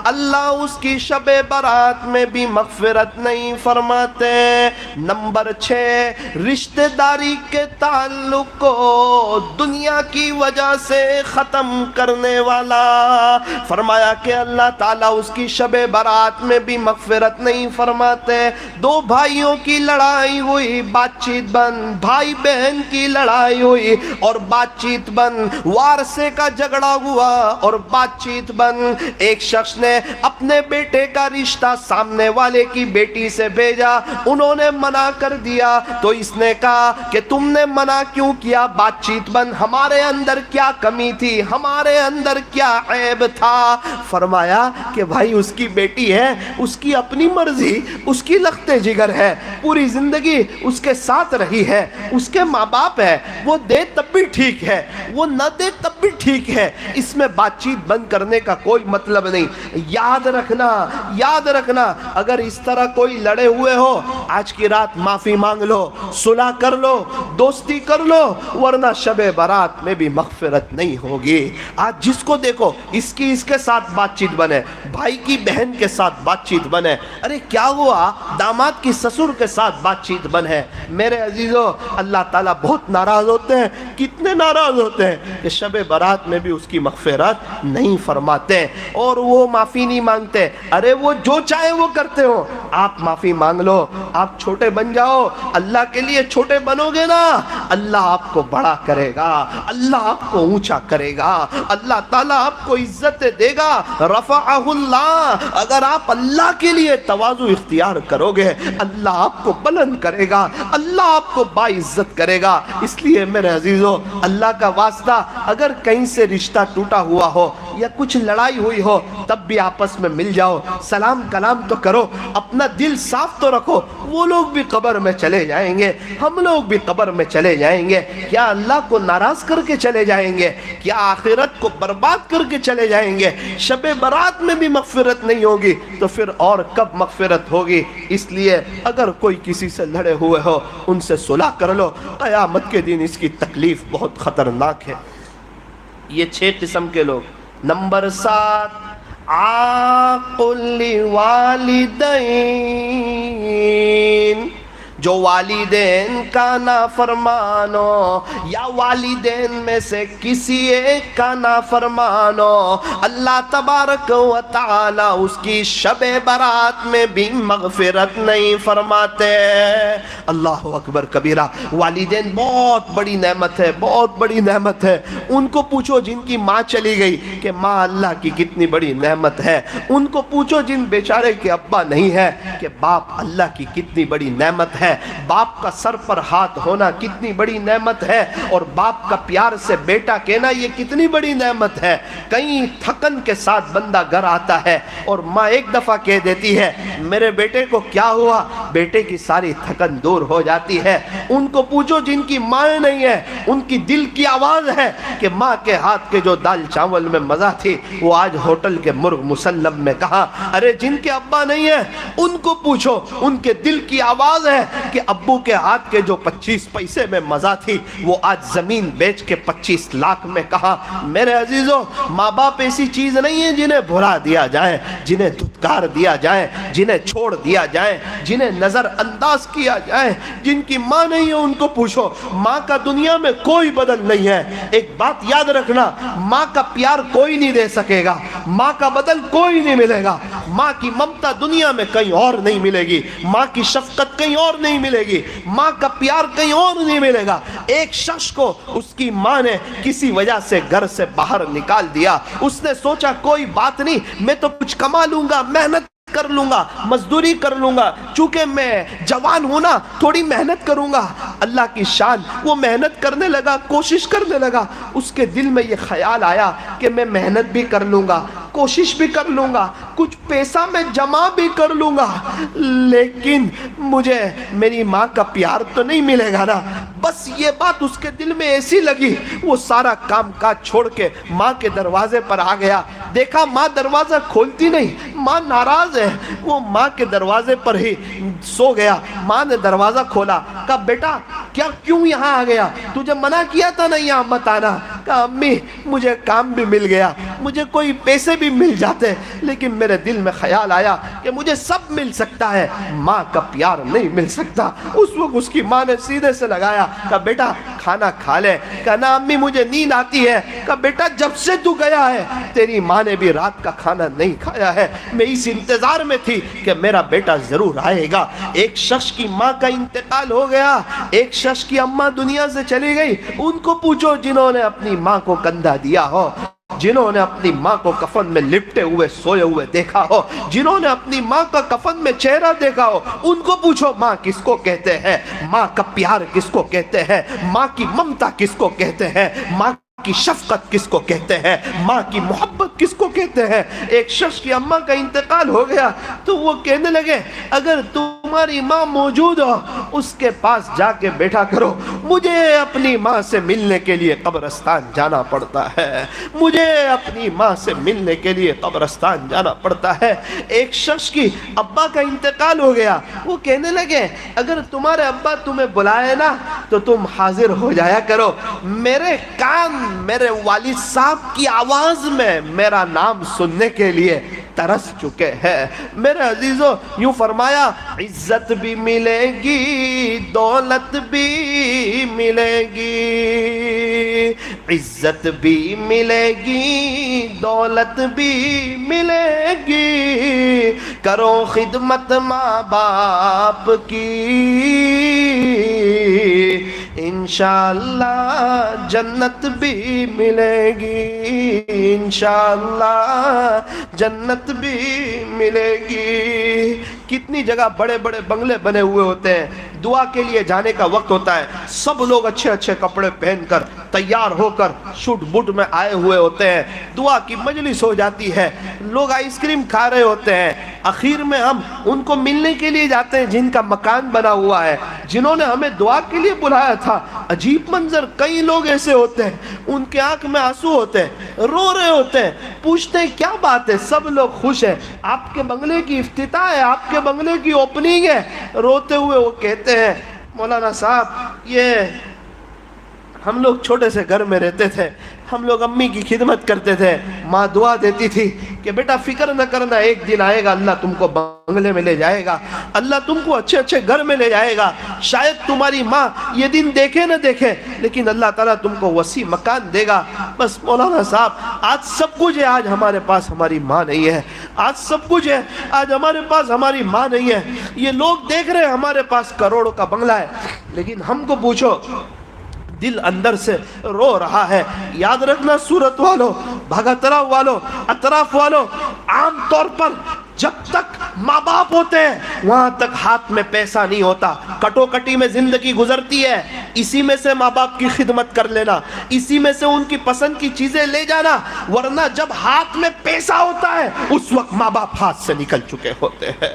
اللہ اس کی شب برات میں بھی مغفرت نہیں فرماتے۔ نمبر 6، رشتہ داری کے تعلق کو دنیا کی وجہ سے ختم کرنے والا، فرمایا کہ اللہ تعالیٰ اس کی شب برات میں بھی مغفرت نہیں فرماتے۔ دو بھائیوں کی لڑائی ہوئی، بات چیت بند، بھائی بہن کی لڑائی ہوئی اور بات چیت بند، وارثے کا جھگڑا ہوا اور بات چیت بند۔ ایک شخص نے اپنے بیٹے کا رشتہ سامنے والے کی بیٹی سے بھیجا، انہوں نے منع کر دیا تو اس نے کہا کہ تم نے منع کیوں کیا؟ بات چیت بند، ہمارے اندر کیا کمی تھی، ہمارے اندر کیا عیب تھا؟ فرمایا کہ بھائی اس کی بیٹی ہے، اس کی اپنی مرضی، اس کی لخت جگر ہے، پوری زندگی اس کے ساتھ رہی ہے، اس کے ماں باپ ہے، وہ دے تب بھی ٹھیک ہے، وہ نہ دے تب بھی ٹھیک ہے، اس میں بات چیت بند کرنے کا کوئی مطلب نہیں۔ یاد رکھنا اگر اس طرح کوئی لڑے ہوئے ہو، آج کی رات معافی مانگ لو، صلح کر لو، دوستی کر لو، ورنہ شب برات میں بھی مغفرت نہیں ہوگی۔ آج جس کو دیکھو اس کے ساتھ بات چیت بنے، بھائی کی بہن کے ساتھ بات چیت بنے، ارے کیا ہوا داماد کی سسر کے ساتھ بات چیت بنے۔ میرے عزیزو، اللہ تعالیٰ بہت ناراض ہوتے ہیں، کتنے ناراض ہوتے ہیں کہ شب برات میں بھی اس کی مغفرت نہیں فرماتے اور وہ معافی نہیں مانگتے۔ ارے وہ جو چاہے وہ کرتے ہو، آپ معافی مانگ لو، آپ چھوٹے بن جاؤ، اللہ کے لیے چھوٹے بنو گے نا، اللہ آپ کو بڑا کرے گا، اللہ آپ کو اونچا کرے گا، اللہ تعالیٰ آپ کو عزت دے گا۔ رفعہ اللہ، اگر آپ اللہ کے لیے تواضع اختیار کرو گے، اللہ آپ کو بلند کرے گا، اللہ آپ کو باعزت کرے گا۔ اس لیے میرے عزیزو، اللہ کا واسطہ، اگر کہیں سے رشتہ ٹوٹا ہوا ہو یا کچھ لڑائی ہوئی ہو، تب بھی آپس میں مل جاؤ، سلام کلام تو کرو، اپنا دل صاف تو رکھو۔ وہ لوگ بھی قبر میں چلے جائیں گے، ہم لوگ بھی قبر میں چلے جائیں گے، کیا اللہ کو ناراض کر کے چلے جائیں گے؟ کیا آخرت کو برباد کر کے چلے جائیں گے؟ شب برات میں بھی مغفرت نہیں ہوگی تو پھر اور کب مغفرت ہوگی؟ اس لیے اگر کوئی کسی سے لڑے ہوئے ہو، ان سے صلح کر لو، قیامت کے دن اس کی تکلیف بہت خطرناک ہے۔ یہ 6 قسم کے لوگ۔ نمبر 7، عاقل والدین، جو والدین کا نافرمان ہو یا والدین میں سے کسی ایک کا نافرمان ہو، اللہ تبارک و تعالی اس کی شب برات میں بھی مغفرت نہیں فرماتے۔ اللہ اکبر کبیرہ۔ والدین بہت بڑی نعمت ہے، بہت بڑی نعمت ہے۔ ان کو پوچھو جن کی ماں چلی گئی کہ ماں اللہ کی کتنی بڑی نعمت ہے۔ ان کو پوچھو جن بیچارے کے ابا نہیں ہے کہ باپ اللہ کی کتنی بڑی نعمت ہے۔ باپ کا سر پر ہاتھ ہونا کتنی بڑی نعمت ہے، اور باپ کا پیار سے بیٹا کہنا یہ کتنی بڑی نعمت ہے۔ کہیں تھکن کے ساتھ بندہ گھر آتا ہے اور ماں ایک دفعہ کہہ دیتی ہے میرے بیٹے کو کیا ہوا، بیٹے کی ساری تھکن دور ہو جاتی ہے۔ ان کو پوچھو جن کی ماں نہیں ہے، ان کی دل کی آواز ہے کہ ماں کے ہاتھ کے جو دال چاول میں مزہ تھی وہ آج ہوٹل کے مرغ مسلم میں کہاں۔ ارے جن کے ابا نہیں ہے ان کو پوچھو، ان کے دل کی آواز ہے کہ ابو کے ہاتھ کے جو 25 پیسے میں مزہ تھی وہ آج زمین بیچ کے 25 لاکھ میں کہاں۔ میرے عزیزو، ماں باپ ایسی چیز نہیں ہے جنہیں بھلا دیا جائے، جنہیں دھتکار دیا جائے، جنہیں چھوڑ دیا جائے، جنہیں نظر انداز کیا جائے۔ جن کی ماں نہیں ہے ان کو پوچھو، ماں کا دنیا میں کوئی بدل نہیں ہے۔ ایک بات یاد رکھنا، ماں کا پیار کوئی نہیں دے سکے گا، ماں کا بدل کوئی نہیں ملے گا۔ ماں کی ممتا دنیا میں کہیں اور نہیں ملے گی، ماں کی شفقت کہیں اور نہیں ملے گی، ماں کا پیار کہیں اور نہیں ملے گا۔ ایک شخص کو اس کی ماں نے کسی وجہ سے گھر سے باہر نکال دیا، اس نے سوچا کوئی بات نہیں، میں تو کچھ کما لوں گا، محنت کر لوں گا، مزدوری کر لوں گا، چونکہ میں جوان ہوں نا، تھوڑی محنت کروں گا۔ اللہ کی شان، وہ محنت کرنے لگا، کوشش کرنے لگا۔ اس کے دل میں یہ خیال آیا کہ میں محنت بھی کر لوں گا، کوشش بھی کر لوں گا، کچھ پیسہ میں جمع بھی کر لوں گا، لیکن مجھے میری ماں کا پیار تو نہیں ملے گا نا۔ بس یہ بات اس کے دل میں ایسی لگی، وہ سارا کام کاج چھوڑ کے ماں کے دروازے پر آ گیا۔ دیکھا ماں دروازہ کھولتی نہیں، ماں ناراض ہے، وہ ماں کے دروازے پر ہی سو گیا۔ ماں نے دروازہ کھولا، کہا بیٹا کیوں یہاں آ گیا؟ تجھے منع کیا تھا نا یہاں مت آنا۔ کہا امی مجھے کام بھی مل گیا, مجھے کوئی پیسے بھی مل جاتے, لیکن میرے دل میں خیال آیا کہ مجھے سب مل سکتا ہے, ماں کا پیار نہیں مل سکتا. اس وقت اس کی ماں نے سیدھے سے لگایا, کہا بیٹا کھانا کھا لے. کہا نا امی مجھے نیند آتی ہے. کہا بیٹا جب سے تو گیا ہے تیری ماں نے بھی رات کا کھانا نہیں کھایا ہے, میں اس انتظار میں تھی کہ میرا بیٹا ضرور آئے گا. ایک شخص کی ماں کا انتقال ہو گیا, ایک شخص کی اماں دنیا سے چلی گئی. ان کو پوچھو جنہوں نے اپنی ماں کو کندھا دیا ہو, جنہوں نے اپنی ماں کو کفن میں لپٹے ہوئے سوئے ہوئے دیکھا ہو, جنہوں نے اپنی ماں کا کفن میں چہرہ دیکھا ہو, ان کو پوچھو ماں کس کو کہتے ہیں, ماں کا پیار کس کو کہتے ہیں, ماں کی ممتا کس کو کہتے ہیں, ماں کی شفقت کس کو کہتے ہیں, ماں کی محبت کس کو کہتے ہیں. ایک شخص کی اماں کا انتقال ہو گیا تو وہ کہنے لگے اگر تمہاری ماں موجود ہو اس کے پاس جا کے بیٹھا کرو, مجھے اپنی ماں سے ملنے کے لیے قبرستان جانا پڑتا ہے, مجھے اپنی ماں سے ملنے کے لیے قبرستان جانا پڑتا ہے. ایک شخص کی ابا کا انتقال ہو گیا, وہ کہنے لگے اگر تمہارے ابا تمہیں بلائے نا تو تم حاضر ہو جایا کرو, میرے کان میرے والد صاحب کی آواز میں میرا نام سننے کے لیے ترس چکے ہیں. میرے عزیزو یوں فرمایا عزت بھی ملے گی دولت بھی ملے گی, عزت بھی ملے گی دولت بھی ملے گی, کرو خدمت ماں باپ کی انشاءاللہ جنت بھی ملے گی, انشاءاللہ جنت بھی ملے گی. کتنی جگہ بڑے بڑے بنگلے بنے ہوئے ہوتے ہیں, دعا کے لیے جانے کا وقت ہوتا ہے, سب لوگ اچھے اچھے کپڑے پہن کر تیار ہو کر شوٹ بوٹ میں آئے ہوئے ہوتے ہیں, دعا کی مجلس ہو جاتی ہے, لوگ آئس کریم کھا رہے ہوتے ہیں. اخیر میں ہم ان کو ملنے کے لیے جاتے ہیں جن کا مکان بنا ہوا ہے, جنہوں نے ہمیں دعا کے لیے بلایا تھا. عجیب منظر, کئی لوگ ایسے ہوتے ہیں ان کے آنکھ میں آنسو ہوتے ہیں, رو رہے ہوتے ہیں, پوچھتے ہیں کیا بات ہے, سب لوگ خوش ہیں, آپ کے بنگلے کی افتتاح ہے, آپ کے بنگلے کی اوپننگ ہے. روتے ہوئے وہ کہتے ہیں مولانا صاحب یہ ہم لوگ چھوٹے سے گھر میں رہتے تھے, ہم لوگ امی کی خدمت کرتے تھے, ماں دعا دیتی تھی کہ بیٹا فکر نہ کرنا, ایک دن آئے گا اللہ تم کو بنگلے میں لے جائے گا, اللہ تم کو اچھے اچھے گھر میں لے جائے گا. شاید تمہاری ماں یہ دن دیکھے نہ دیکھے لیکن اللہ تعالیٰ تم کو وسیع مکان دے گا. بس مولانا صاحب آج سب کچھ ہے, آج ہمارے پاس ہماری ماں نہیں ہے, آج سب کچھ ہے, آج ہمارے پاس ہماری ماں نہیں ہے. یہ لوگ دیکھ رہے ہیں ہمارے پاس کروڑوں کا بنگلہ ہے, لیکن ہم کو پوچھو دل اندر سے رو رہا ہے. یاد رکھنا صورت والو, بھگترا والو, اطراف والو, عام طور پر جب تک ماں باپ ہوتے ہیں وہاں تک ہاتھ میں پیسہ نہیں ہوتا, کٹو کٹی میں زندگی گزرتی ہے, اسی میں سے ماں باپ کی خدمت کر لینا, اسی میں سے ان کی پسند کی چیزیں لے جانا. ورنہ جب ہاتھ میں پیسہ ہوتا ہے اس وقت ماں باپ ہاتھ سے نکل چکے ہوتے ہیں,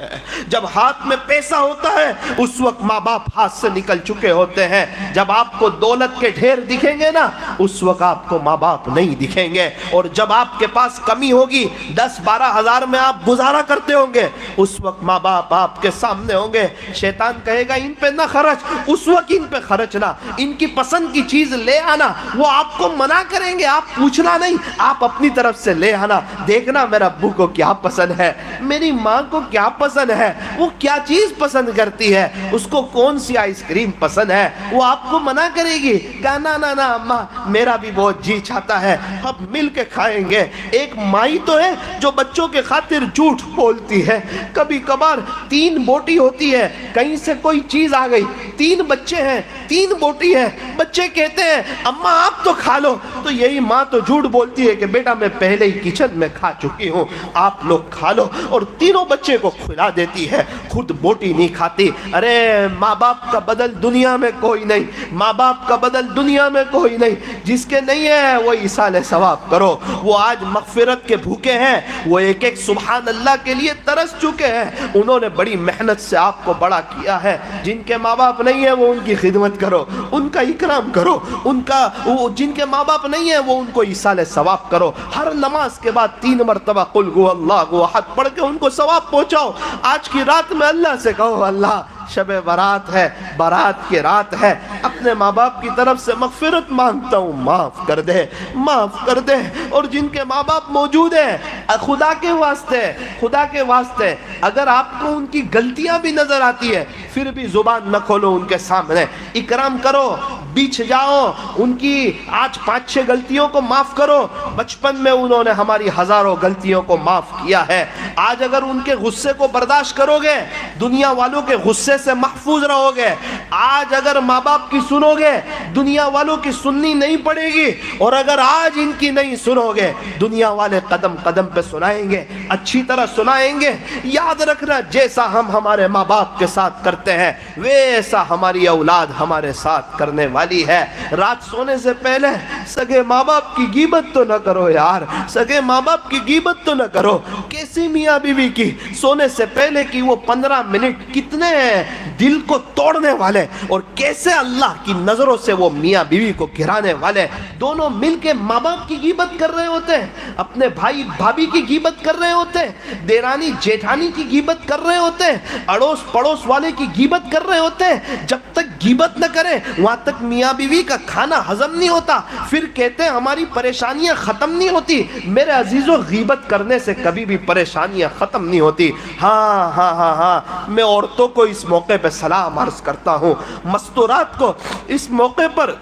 جب ہاتھ میں پیسہ ہوتا ہے اس وقت ماں باپ ہاتھ سے نکل چکے ہوتے ہیں. جب آپ کو دولت کے ڈھیر دکھیں گے نا اس وقت آپ کو ماں باپ نہیں دکھیں گے, اور جب آپ کے پاس کمی ہوگی 10-12 ہزار میں آپ گزارا کرتے ہوں گے اس وقت ماں باپ آپ کے سامنے ہوں گے. شیطان کہے گا ان پہ نہ خرچ, اس وقت ان پہ خرچنا, ان کی پسند کی چیز لے آنا. وہ آپ کو منع کریں گے, آپ پوچھنا نہیں, آپ اپنی طرف سے لے آنا. دیکھنا میرا ابو کو کیا پسند ہے, میری ماں کو کیا پسند ہے, وہ کیا چیز پسند کرتی ہے, اس کو کون سی آئس کریم پسند ہے. وہ آپ کو منع کرے گی, کہا نا نا نا اماں میرا بھی بہت جی چاہتا ہے, اب مل کے کھائیں گے. ایک مائی تو ہے جو بچوں کے خاطر جھوٹ بولتی ہے. کبھی کبھار 3 بوٹی ہوتی ہے, کہیں سے کوئی چیز آ گئی, 3 بچے ہیں, 3 بوٹی ہے, بچے کہتے ہیں اماں آپ تو کھا لو, تو یہی ماں تو جھوٹ بولتی ہے کہ بیٹا میں پہلے ہی کچن میں کھا چکی ہوں, آپ لوگ کھا لو, اور تینوں بچے کو کھلا دیتی ہے, خود بوٹی نہیں کھاتی. ارے ماں باپ کا بدل دنیا میں کوئی نہیں, ماں باپ کا بدل دنیا میں کوئی نہیں. جس کے نہیں ہے وہ ایصال ثواب کرو. وہ آج مغفرت کے بھوکے ہیں, وہ ایک ایک سبحان اللہ کے لیے ترس چکے ہیں, انہوں نے بڑی محنت سے آپ کو بڑا کیا ہے. جن کے ماں باپ نہیں ہے وہ ان کی خدمت کرو, ان کا اکرام کرو, جن کے ماں باپ نہیں ہے وہ ان کو ایصال ثواب کرو. ہر نماز کے بعد 3 مرتبہ قل هو اللہ احد پڑھ کے ان کو ثواب پہنچاؤ. آج کی رات میں اللہ سے کہو اللہ شب برات ہے، برات کی رات ہے، اپنے ماں باپ کی طرف سے مغفرت مانگتا ہوں، معاف کر دے، معاف کر دے۔ اور جن کے ماں باپ موجود ہیں، خدا کے واسطے، خدا کے واسطے اگر آپ کو ان کی غلطیاں بھی نظر آتی ہے، پھر بھی زبان نہ کھولو ان کے سامنے، اکرام کرو، بیچ جاؤ ان کی آج 5-6 غلطیوں کو معاف کرو۔ بچپن میں انہوں نے ہماری ہزاروں غلطیوں کو معاف کیا ہے، آج اگر ان کے غصے کو برداشت کرو گے، دنیا والوں کے غصے سے محفوظ رہو گے۔ آج اگر ماں باپ کی سنو گے، دنیا والوں کی سننی نہیں پڑے گی، اور اگر آج ان کی نہیں سنو گے، دنیا والے قدم قدم پہ سنائیں گے، اچھی طرح سنائیں گے۔ یاد رکھنا، جیسا ہم ہمارے ماں باپ کے ساتھ کرتے ہیں، ویسا ہماری اولاد ہمارے ساتھ کرنے والی ہے۔ رات سونے سے پہلے سگے ماں باپ کی غیبت تو نہ کرو یار، سگے ماں باپ کی غیبت تو نہ کرو۔ کیسی میاں بیوی کی سونے سے پہلے کی وہ 15 منٹ کتنے دل کو توڑنے والے، اور کیسے اللہ کی نظروں سے وہ میاں بیوی کو گرانے والے۔ دونوں مل کے ماں باپ کی غیبت کر رہے ہوتے ہیں، اپنے بھائی بھابھی کی غیبت کر رہے ہوتے ہیں، دیرانی جیٹھانی کی غیبت کر رہے ہوتے ہیں، اڑوس پڑوس والے کی غیبت کر رہے ہوتے ہیں۔ جب تک غیبت نہ کریں وہاں تک میاں بیوی کا کھانا ہضم نہیں ہوتا، پھر کہتے ہیں ہماری پریشانیاں ختم نہیں ہوتی۔ میرے عزیزوں، غیبت کرنے سے کبھی بھی پریشانیاں ختم نہیں ہوتی۔ ہاں ہاں ہاں ہاں، میں عورتوں کو اس موقع پہ سلام عرض کرتا ہوں، مستورات کو اس موقع پر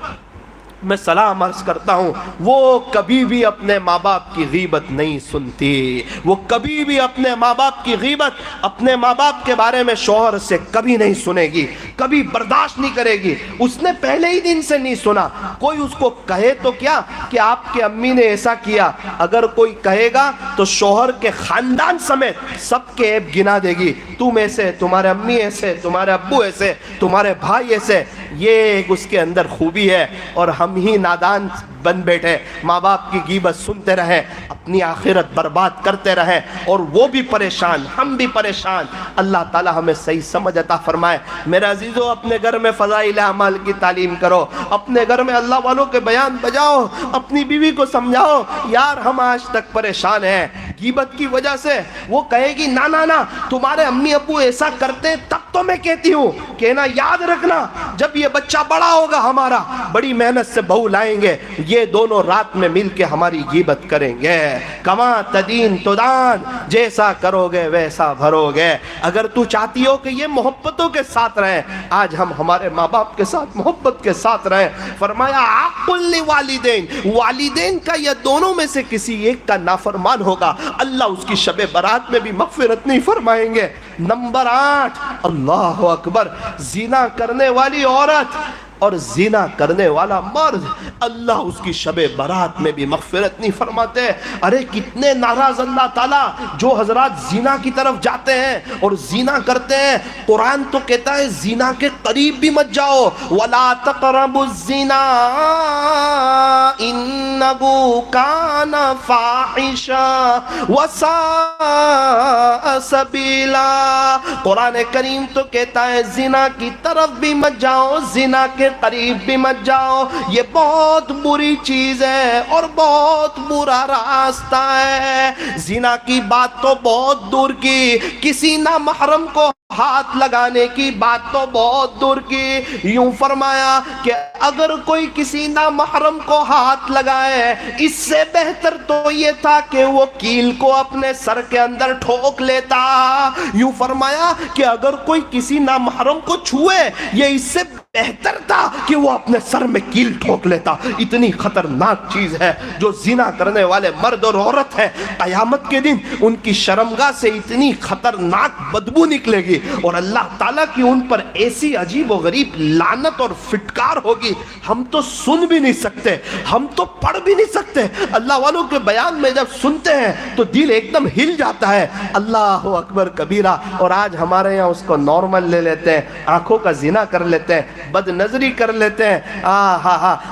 میں سلام عرض کرتا ہوں، وہ کبھی بھی اپنے ماں باپ کی غیبت نہیں سنتی، وہ کبھی بھی اپنے ماں باپ کی غیبت، اپنے ماں باپ کے بارے میں شوہر سے کبھی نہیں سنے گی، کبھی برداشت نہیں کرے گی۔ اس نے پہلے ہی دن سے نہیں سنا، کوئی اس کو کہے تو کیا کہ آپ کے امی نے ایسا کیا، اگر کوئی کہے گا تو شوہر کے خاندان سمیت سب کے عیب گنا دے گی، تم ایسے، تمہارے امی ایسے، تمہارے ابو ایسے، تمہارے بھائی ایسے۔ یہ اس کے اندر خوبی ہے، اور ہم ہی نادان بن بیٹھے، ماں باپ کی غیبت سنتے رہے، اپنی آخرت برباد کرتے رہے، اور وہ بھی پریشان، ہم بھی پریشان۔ اللہ تعالی ہمیں صحیح سمجھ عطا فرمائے۔ میرے عزیزو، اپنے گھر میں فضائل اعمال کی تعلیم کرو، اپنے گھر میں اللہ والوں کے بیان بجاؤ، اپنی بیوی کو سمجھاؤ، یار ہم آج تک پریشان ہیں غیبت کی وجہ سے۔ وہ کہے گی نا نا نا، تمہارے امی ابو ایسا کرتے ہیں تب تو میں کہتی ہوں، کہنا یاد رکھنا جب یہ بچہ بڑا ہوگا ہمارا، بڑی محنت سے بہو لائیں گے، یہ دونوں رات میں مل کے ہماری غیبت کریں گے۔ کما تدین تدان، جیسا کرو گے ویسا بھرو گے۔ اگر تو چاہتی ہو کہ یہ محبتوں کے ساتھ رہیں، آج ہم ہمارے ماں باپ کے ساتھ محبت کے ساتھ رہیں۔ فرمایا عاقل لوالدین، والدین کا یا دونوں میں سے کسی ایک کا نافرمان ہوگا، اللہ اس کی شب برات میں بھی مغفرت نہیں فرمائیں گے۔ نمبر 8، اللہ اکبر، زنا کرنے والی عورت اور زنا کرنے والا مرد، اللہ اس کی شب برات میں بھی مغفرت نہیں فرماتے۔ ارے کتنے ناراض اللہ تعالیٰ جو حضرات زنا کی طرف جاتے ہیں اور زنا کرتے ہیں۔ قرآن تو کہتا ہے زنا کے قریب بھی مت جاؤ، وَلَا تَقْرَبُوا الزِّنَا إِنَّهُ كَانَ فَاحِشًا وَسَاءَ سَبِيلًا۔ قرآن کریم تو کہتا ہے زنا کی طرف بھی مت جاؤ، زنا کے قریب بھی مت جاؤ، یہ بہت بری چیز ہے اور بہت برا راستہ ہے۔ زنا کی بات تو بہت دور کی، کسی نامحرم کو ہاتھ لگانے کی بات تو بہت دور کی۔ یوں فرمایا کہ اگر کوئی کسی نامحرم کو ہاتھ لگائے، اس سے بہتر تو یہ تھا کہ وہ کیل کو اپنے سر کے اندر ٹھوک لیتا۔ یوں فرمایا کہ اگر کوئی کسی نامحرم کو چھوئے، یہ اس سے بہتر تھا کہ وہ اپنے سر میں کیل ٹھوک لیتا۔ اتنی خطرناک چیز ہے جو زنا کرنے والے مرد اور عورت ہے، قیامت کے دن ان کی شرمگاہ سے اتنی خطرناک بدبو نکلے گی، اور اللہ تعالیٰ کی ان پر ایسی عجیب و غریب لعنت اور فٹکار ہوگی، ہم تو سن بھی نہیں سکتے، ہم تو پڑھ بھی نہیں سکتے۔ اللہ والوں کے بیان میں جب سنتے ہیں تو دل ایک دم ہل جاتا ہے۔ اللہ اکبر کبیرہ۔ اور آج ہمارے یہاں اس کو نارمل لے لیتے ہیں، آنکھوں کا زنا کر لیتے ہیں۔ بد نظری کر لیتے ہیں،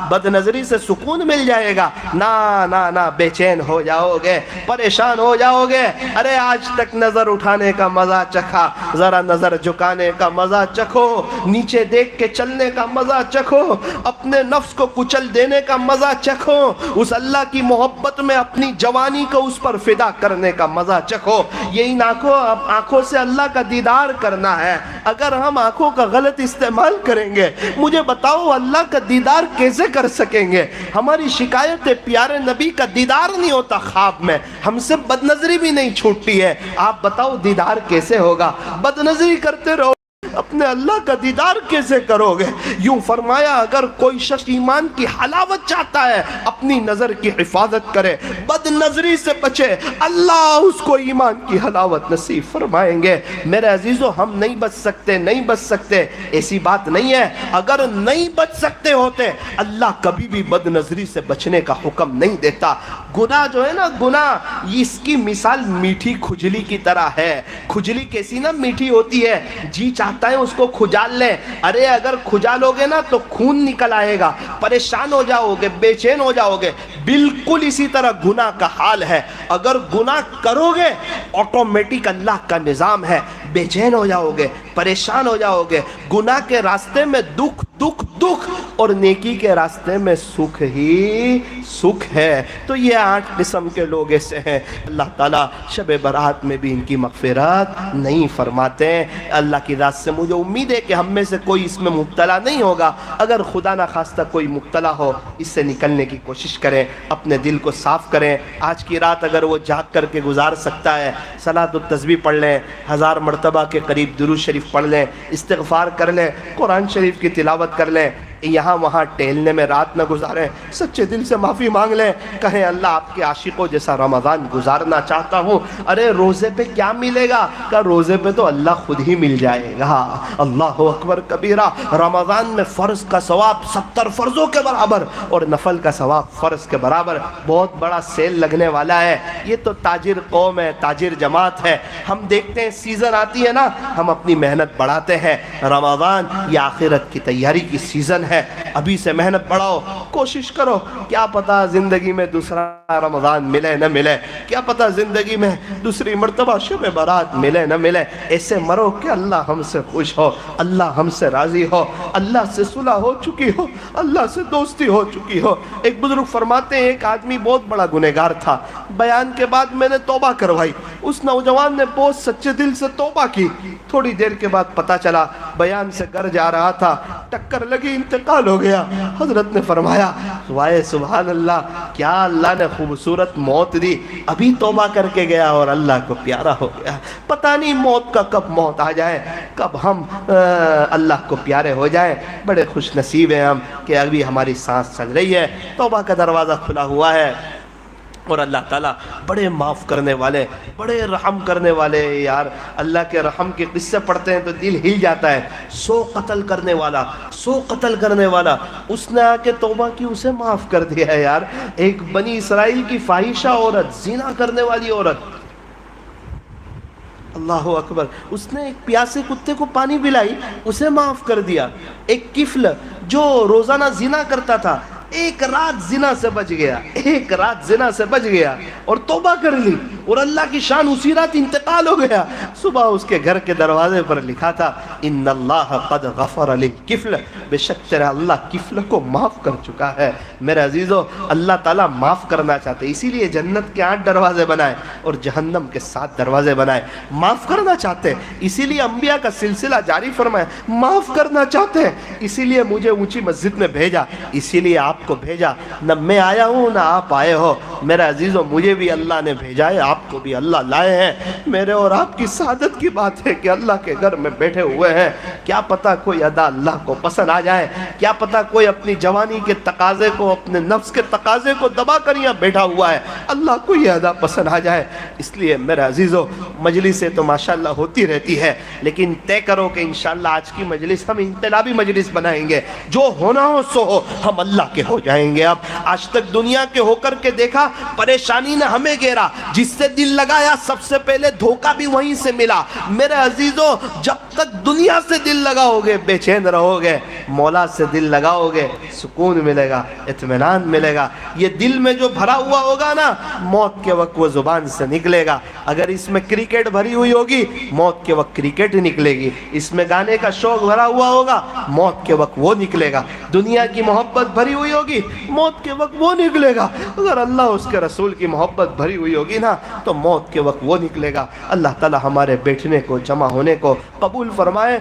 بد نظری سے سکون مل جائے گا، نا بے چین ہو جاؤ گے، پریشان ہو جاؤ گے۔ ارے آج تک نظر اٹھانے کا مزہ چکھا، ذرا نظر جھکانے کا مزہ چکھو، نیچے دیکھ کے چلنے کا مزہ چکھو، اپنے نفس کو کچل دینے کا مزہ چکھو، اس اللہ کی محبت میں اپنی جوانی کو اس پر فدا کرنے کا مزہ چکھو۔ یہ ان آنکھوں سے اللہ کا دیدار کرنا ہے۔ اگر ہم آنکھوں کا غلط استعمال کریں گے، مجھے بتاؤ اللہ کا دیدار کیسے کر سکیں گے؟ ہماری شکایت ہے پیارے نبی کا دیدار نہیں ہوتا خواب میں، ہم سے بد نظری بھی نہیں چھوٹتی ہے، آپ بتاؤ دیدار کیسے ہوگا؟ بد نظری کرتے رہو، اپنے اللہ کا دیدار کیسے کرو گے؟ یوں فرمایا اگر کوئی شخص ایمان کی حلاوت چاہتا ہے اپنی نظر کی حفاظت کرے، بد نظری سے بچے، اللہ اس کو ایمان کی حلاوت نصیب فرمائیں گے۔ میرے عزیزو ہم نہیں بچ سکتے، ایسی بات نہیں ہے۔ اگر نہیں بچ سکتے ہوتے اللہ کبھی بھی بد نظری سے بچنے کا حکم نہیں دیتا۔ گناہ جو ہے نا، گناہ اس کی مثال میٹھی کھجلی کی طرح ہے۔ کھجلی کیسی نا میٹھی ہوتی ہے، جی چاہتا ہے اس کو کھجال لیں، ارے اگر کھجالو گے نا تو خون نکل آئے گا، پریشان ہو جاؤ گے، بے چین ہو جاؤ گے۔ بالکل اسی طرح گناہ کا حال ہے، اگر گناہ کرو گے آٹومیٹک اللہ کا نظام ہے، بے چین ہو جاؤ گے، پریشان ہو جاؤ گے۔ گناہ کے راستے میں دکھ اور نیکی کے راستے میں سکھ ہی سکھ ہے۔ تو یہ 8 قسم کے لوگ ایسے ہیں، اللہ تعالیٰ شب برات میں بھی ان کی مغفرت نہیں فرماتے ہیں۔ اللہ کی ذات سے مجھے امید ہے کہ ہم میں سے کوئی اس میں مبتلا نہیں ہوگا۔ اگر خدا نہ خواستہ کوئی مبتلا ہو، اس سے نکلنے کی کوشش کریں، اپنے دل کو صاف کریں۔ آج کی رات اگر وہ جاگ کر کے گزار سکتا ہے، صلاۃ التسبیح پڑھ لیں، 1000 مرتبہ کے قریب درود شریف پڑھ لیں، استغفار کر لیں، قرآن شریف کی تلاوت کر لیں، یہاں وہاں ٹہلنے میں رات نہ گزاریں، سچے دل سے معافی مانگ لیں، کہیں اللہ آپ کے عاشقوں جیسا رمضان گزارنا چاہتا ہوں۔ ارے روزے پہ کیا ملے گا؟ کہ روزے پہ تو اللہ خود ہی مل جائے گا۔ اللہ اکبر کبیرہ۔ رمضان میں فرض کا ثواب 70 فرضوں کے برابر اور نفل کا ثواب فرض کے برابر، بہت بڑا سیل لگنے والا ہے۔ یہ تو تاجر قوم ہے، تاجر جماعت ہے، ہم دیکھتے ہیں سیزن آتی ہے نا، ہم اپنی محنت بڑھاتے ہیں۔ رمضان یہ آخرت کی تیاری کی سیزن ہے، ابھی سے محنت بڑھاؤ، کوشش کرو، کیا پتا زندگی میں دوسرا رمضان ملے نہ ملے، کیا پتا زندگی میں دوسری مرتبہ شب برات ملے نہ ملے۔ ایسے مرو کہ اللہ ہم سے خوش ہو، اللہ ہم سے راضی ہو، اللہ سے صلح ہو چکی ہو، اللہ سے دوستی ہو چکی ہو۔ ایک بزرگ فرماتے ہیں ایک آدمی بہت بڑا گنہگار تھا، بیان کے بعد میں نے توبہ کروائی، اس نوجوان نے بہت سچے دل سے توبہ کی، تھوڑی دیر کے بعد پتا چلا بیان سے گھر جا رہا تھا، ٹکر لگی، انتقال ہو گیا۔ حضرت نے فرمایا وائے سبحان اللہ، کیا اللہ نے خوبصورت موت دی، ابھی توبہ کر کے گیا اور اللہ کو پیارا ہو گیا۔ پتہ نہیں موت کا کب موت آ جائے، کب ہم اللہ کو پیارے ہو جائیں۔ بڑے خوش نصیب ہیں ہم کہ ابھی ہماری سانس چل رہی ہے، توبہ کا دروازہ کھلا ہوا ہے، اور اللہ تعالیٰ بڑے معاف کرنے والے، بڑے رحم کرنے والے۔ یار اللہ کے رحم کے قصے پڑھتے ہیں تو دل ہل جاتا ہے۔ 100 قتل کرنے والا اس نے آ کے توبہ کی، اسے معاف کر دیا ہے۔ یار ایک بنی اسرائیل کی فاحشہ عورت، زنا کرنے والی عورت، اللہ اکبر، اس نے ایک پیاسے کتے کو پانی پلائی، اسے معاف کر دیا۔ ایک کفل جو روزانہ زنا کرتا تھا، ایک رات زنا سے بچ گیا اور توبہ کر لی، اور اللہ کی شان اسی رات انتقال ہو گیا۔ صبح اس کے گھر کے دروازے پر لکھا تھا ان اللہ قد غفر للکفل، بے شک تیرا اللہ کفل کو معاف کر چکا ہے۔ میرے عزیزو اللہ تعالیٰ معاف کرنا چاہتے، اسی لیے جنت کے 8 دروازے بنائے اور جہنم کے 7 دروازے بنائے۔ معاف کرنا چاہتے اسی لیے انبیاء کا سلسلہ جاری فرمایا، معاف کرنا چاہتے ہیں اسی لیے مجھے اونچی مسجد میں بھیجا، اسی لیے آپ کو بھیجا، نہ میں آیا ہوں نہ آپ آئے ہو۔ میرے عزیزو مجھے بھی اللہ نے بھیجا ہے، آپ کو بھی اللہ لائے ہیں۔ میرے اور آپ کی سعادت کی بات ہے کہ اللہ کے گھر میں بیٹھے ہوئے ہیں، کیا پتا کوئی ادا اللہ کو پسند آ جائے، کیا پتا کوئی اپنی جوانی کے تقاضے کو، اپنے نفس کے تقاضے کو دبا کر یہاں بیٹھا ہوا ہے، اللہ کو یہ ادا پسند آ جائے۔ اس لیے میرے عزیزو مجلسیں تو ماشاءاللہ ہوتی رہتی ہے، لیکن طے کرو کہ انشاءاللہ آج کی مجلس ہم انقلابی مجلس بنائیں گے، جو ہونا ہو سو ہو، ہم اللہ کے ہو جائیں گے۔ اب آج تک دنیا کے ہو کر کے دیکھا پریشانی نے ہمیں گھیرا، جس سے دل لگایا سب سے پہلے دھوکہ بھی وہیں سے ملا۔ میرے عزیزوں، جب تک دنیا سے دل لگاؤ گے بے چین رہو گے، مولا سے دل لگاؤ گے سکون ملے گا، اطمینان ملے گا۔ یہ دل میں جو بھرا ہوا ہوگا نا، موت کے وقت وہ زبان سے نکلے گا۔ اگر اس میں کرکٹ بھری ہوئی ہوگی، موت کے وقت کرکٹ نکلے گی۔ اس میں گانے کا شوق بھرا ہوا ہوگا، موت کے وقت وہ نکلے گا۔ دنیا کی محبت بھری ہوئی ہوگی، موت کے وقت وہ نکلے گا۔ اگر اللہ اس کے رسول کی محبت بھری ہوئی ہوگی نا، تو موت کے وقت وہ نکلے گا۔ اللہ تعالی ہمارے بیٹھنے کو، جمع ہونے کو قبول فرمائے۔